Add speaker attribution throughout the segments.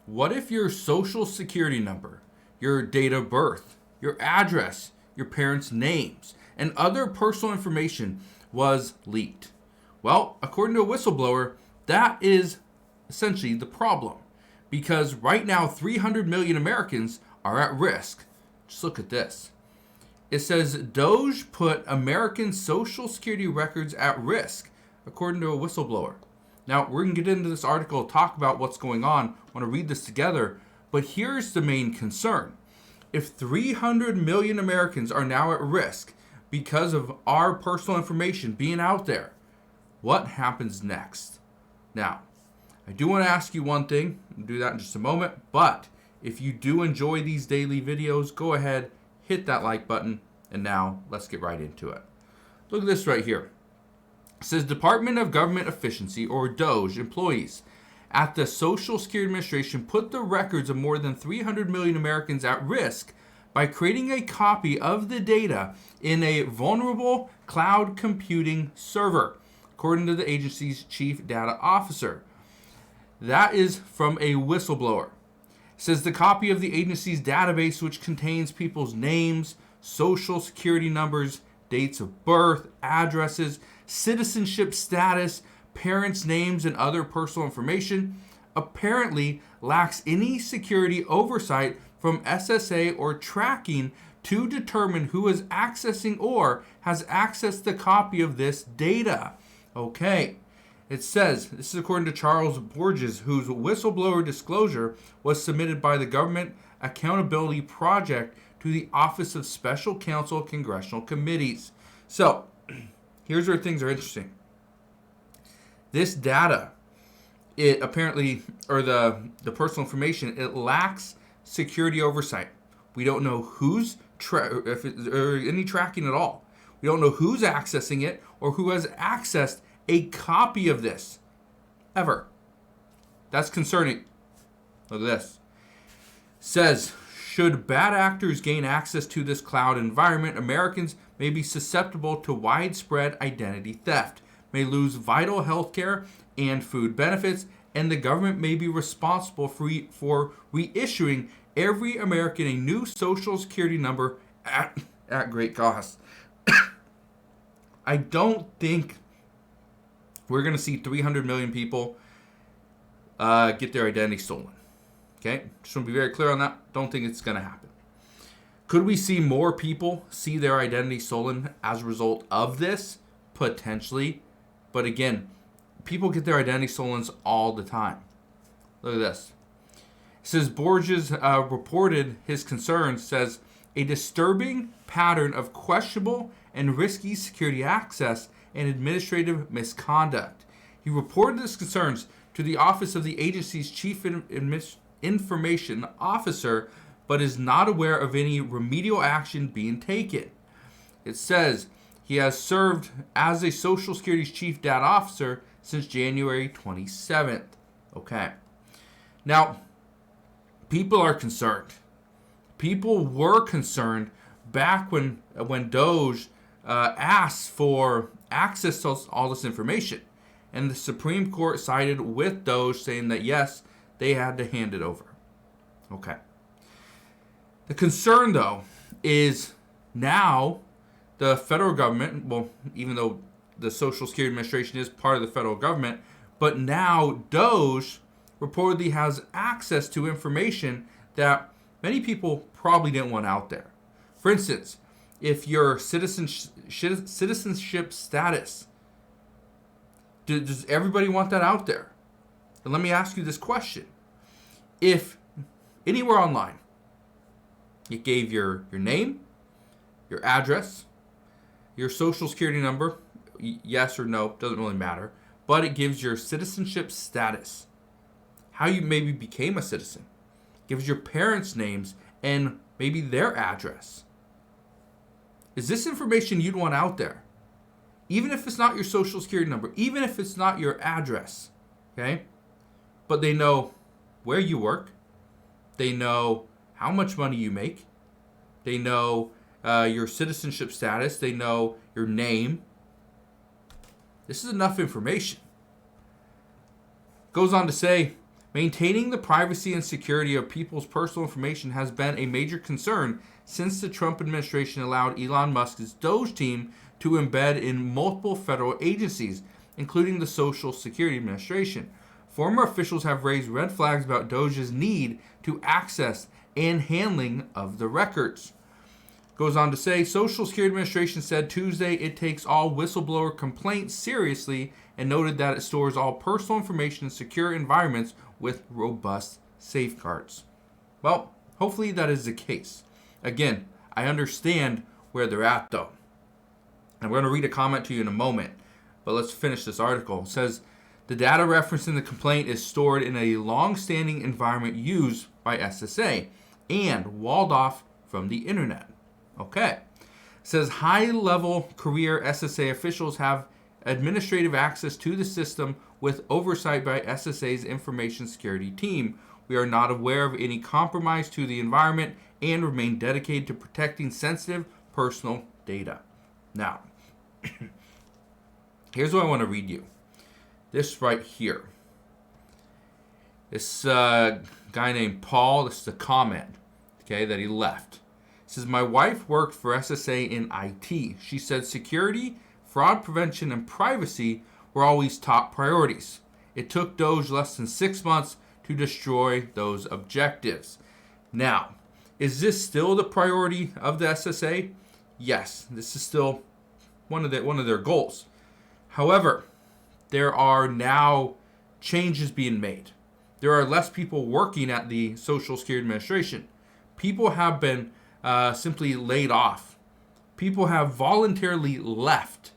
Speaker 1: What if your social security number, your date of birth, your address, your parents' names, and other personal information was leaked? Well, according to a whistleblower, that is essentially the problem. Because right now, 300 million Americans are at risk. Just look at this. It says Doge put American social security records at risk, according to a whistleblower. Now, we're going to get into this article, talk about what's going on. I want to read this together. But here's the main concern. If 300 million Americans are now at risk because of our personal information being out there, what happens next? Now, I do want to ask you one thing. I'll do that in just a moment. But if you do enjoy these daily videos, go ahead, hit that like button. And now let's get right into it. Look at this right here. It says Department of Government Efficiency, or DOGE, employees at the Social Security Administration put the records of more than 300 million Americans at risk by creating a copy of the data in a vulnerable cloud computing server, according to the agency's chief data officer. That is from a whistleblower. It says the copy of the agency's database, which contains people's names, social security numbers, dates of birth, addresses, citizenship status, parents' names, and other personal information, apparently lacks any security oversight from SSA or tracking to determine who is accessing or has accessed the copy of this data. Okay. It says, this is according to Charles Borges, whose whistleblower disclosure was submitted by the Government Accountability Project to the Office of Special Counsel Congressional Committees. So, here's where things are interesting. This data, it apparently, or the personal information, it lacks security oversight. We don't know who's, or any tracking at all. We don't know who's accessing it or who has accessed a copy of this, ever. That's concerning. Look at this. Says, should bad actors gain access to this cloud environment, Americans may be susceptible to widespread identity theft, may lose vital health care and food benefits, and the government may be responsible for reissuing every American a new social security number at great cost. I don't think we're going to see 300 million people get their identity stolen. Okay? Just want to be very clear on that. Don't think it's going to happen. Could we see more people see their identity stolen as a result of this? Potentially. But again, people get their identity stolen all the time. Look at this. It says Borges reported his concerns, says, a disturbing pattern of questionable and risky security access and administrative misconduct. He reported his concerns to the office of the agency's chief information officer, but is not aware of any remedial action being taken. It says he has served as a Social Security's chief data officer since January 27th. Okay. Now, people are concerned. People were concerned back when Doge asked for access to all this information. And the Supreme Court sided with Doge, saying that yes, they had to hand it over. Okay. The concern, though, is now the federal government, well, even though the Social Security Administration is part of the federal government, but now Doge reportedly has access to information that many people probably didn't want out there. For instance, if your citizenship status, does everybody want that out there? And let me ask you this question. If anywhere online, it gave your name, your address, your social security number, yes or no, doesn't really matter, but it gives your citizenship status, how you maybe became a citizen, gives your parents' names and maybe their address. Is this information you'd want out there? Even if it's not your social security number, even if it's not your address, okay? But they know where you work. They know how much money you make. They know your citizenship status. They know your name. This is enough information. Goes on to say, Maintaining the privacy and security of people's personal information has been a major concern since the Trump administration allowed Elon Musk's Doge team to embed in multiple federal agencies, including the Social Security Administration. Former officials have raised red flags about Doge's need to access and handling of the records. Goes on to say, Social Security Administration said Tuesday it takes all whistleblower complaints seriously and noted that it stores all personal information in secure environments with robust safeguards. Well, hopefully that is the case. Again, I understand where they're at though. I'm going to read a comment to you in a moment, but let's finish this article. It says, the data referenced in the complaint is stored in a long-standing environment used by SSA and walled off from the internet. Okay. It says high-level career SSA officials have administrative access to the system with oversight by SSA's information security team. We are not aware of any compromise to the environment and remain dedicated to protecting sensitive personal data. Now, here's what I want to read you. This right here. This guy named Paul, this is the comment, okay, that he left. It says, my wife worked for SSA in IT. She said security, fraud prevention, and privacy were always top priorities. It took Doge less than 6 months to destroy those objectives. Now, is this still the priority of the SSA? Yes, this is still one of their goals. However, there are now changes being made. There are less people working at the Social Security Administration. People have been simply laid off. People have voluntarily left,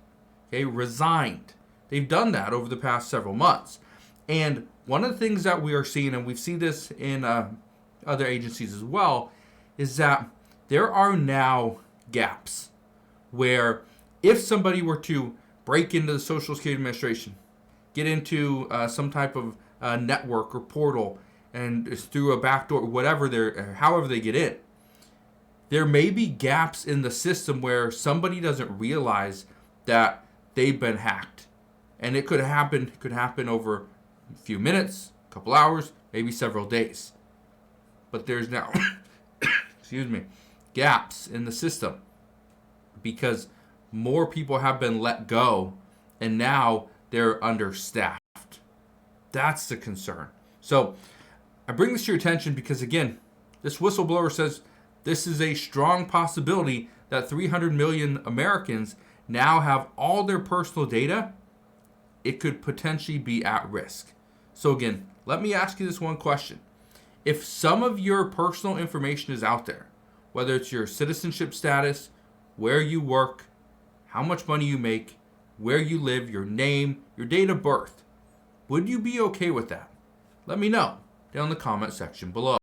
Speaker 1: okay, resigned. They've done that over the past several months. And one of the things that we are seeing, and we've seen this in other agencies as well, is that there are now gaps where if somebody were to break into the Social Security Administration, get into some type of network or portal, and it's through a backdoor, however they get in, there may be gaps in the system where somebody doesn't realize that they've been hacked. And it could happen over a few minutes, a couple hours, maybe several days. But there's now, gaps in the system because more people have been let go and now they're understaffed. That's the concern. So I bring this to your attention because, again, this whistleblower says this is a strong possibility that 300 million Americans now have all their personal data. It could potentially be at risk. So again, let me ask you this one question. If some of your personal information is out there, whether it's your citizenship status, where you work, how much money you make, where you live, your name, your date of birth, would you be okay with that? Let me know down in the comment section below.